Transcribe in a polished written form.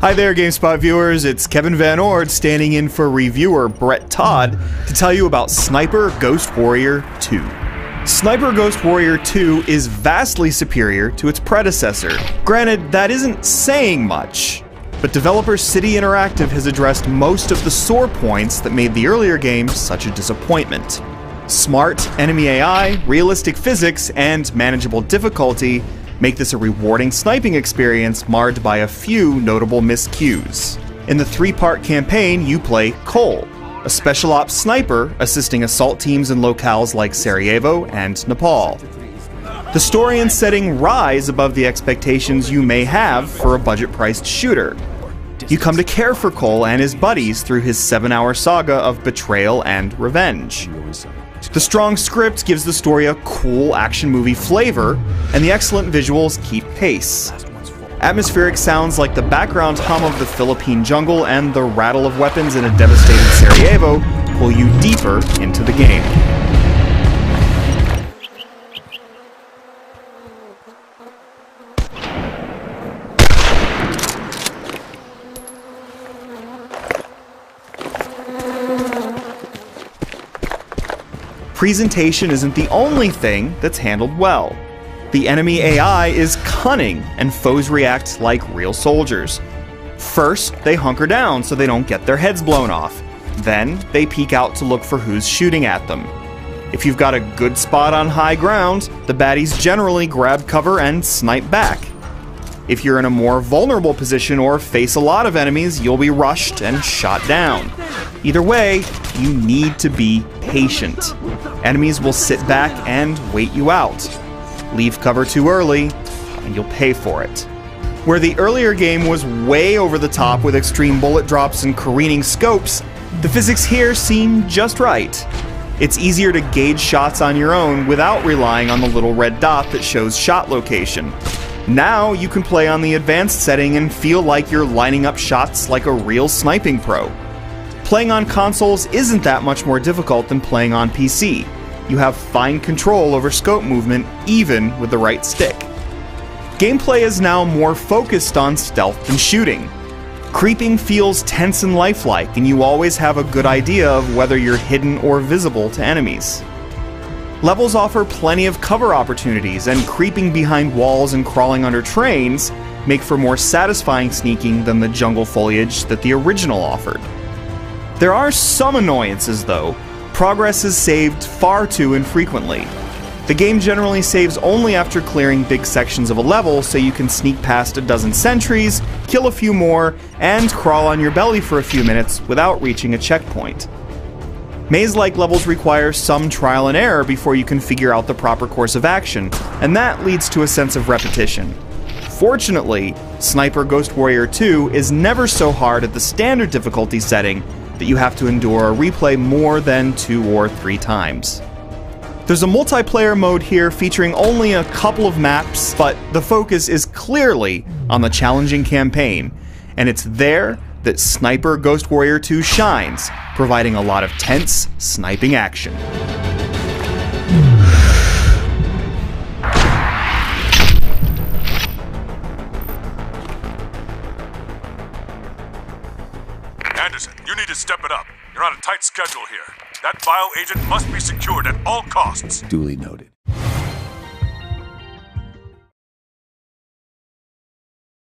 Hi there, GameSpot viewers. It's Kevin Van Ord standing in for reviewer Brett Todd to tell you about Sniper Ghost Warrior 2. Sniper Ghost Warrior 2 is vastly superior to its predecessor. Granted, that isn't saying much, but developer City Interactive has addressed most of the sore points that made the earlier game such a disappointment. Smart enemy AI, realistic physics, and manageable difficulty make this a rewarding sniping experience marred by a few notable miscues. In the three-part campaign, you play Cole, a special ops sniper assisting assault teams in locales like Sarajevo and Nepal. The story and setting rise above the expectations you may have for a budget-priced shooter. You come to care for Cole and his buddies through his 7-hour saga of betrayal and revenge. The strong script gives the story a cool action movie flavor, and the excellent visuals keep pace. Atmospheric sounds like the background hum of the Philippine jungle and the rattle of weapons in a devastated Sarajevo pull you deeper into the game. Presentation isn't the only thing that's handled well. The enemy AI is cunning, and foes react like real soldiers. First, they hunker down so they don't get their heads blown off. Then, they peek out to look for who's shooting at them. If you've got a good spot on high ground, the baddies generally grab cover and snipe back. If you're in a more vulnerable position or face a lot of enemies, you'll be rushed and shot down. Either way, you need to be patient. Enemies will sit back and wait you out. Leave cover too early, and you'll pay for it. Where the earlier game was way over the top with extreme bullet drops and careening scopes, the physics here seem just right. It's easier to gauge shots on your own without relying on the little red dot that shows shot location. Now you can play on the advanced setting and feel like you're lining up shots like a real sniping pro. Playing on consoles isn't that much more difficult than playing on PC. You have fine control over scope movement even with the right stick. Gameplay is now more focused on stealth than shooting. Creeping feels tense and lifelike, and you always have a good idea of whether you're hidden or visible to enemies. Levels offer plenty of cover opportunities, and creeping behind walls and crawling under trains make for more satisfying sneaking than the jungle foliage that the original offered. There are some annoyances though. Progress is saved far too infrequently. The game generally saves only after clearing big sections of a level, so you can sneak past a dozen sentries, kill a few more, and crawl on your belly for a few minutes without reaching a checkpoint. Maze-like levels require some trial and error before you can figure out the proper course of action, and that leads to a sense of repetition. Fortunately, Sniper Ghost Warrior 2 is never so hard at the standard difficulty setting that you have to endure a replay more than 2 or 3 times. There's a multiplayer mode here featuring only a couple of maps, but the focus is clearly on the challenging campaign, and it's there that Sniper Ghost Warrior 2 shines, providing a lot of tense, sniping action. Anderson, you need to step it up. You're on a tight schedule here. That bio agent must be secured at all costs. Duly noted.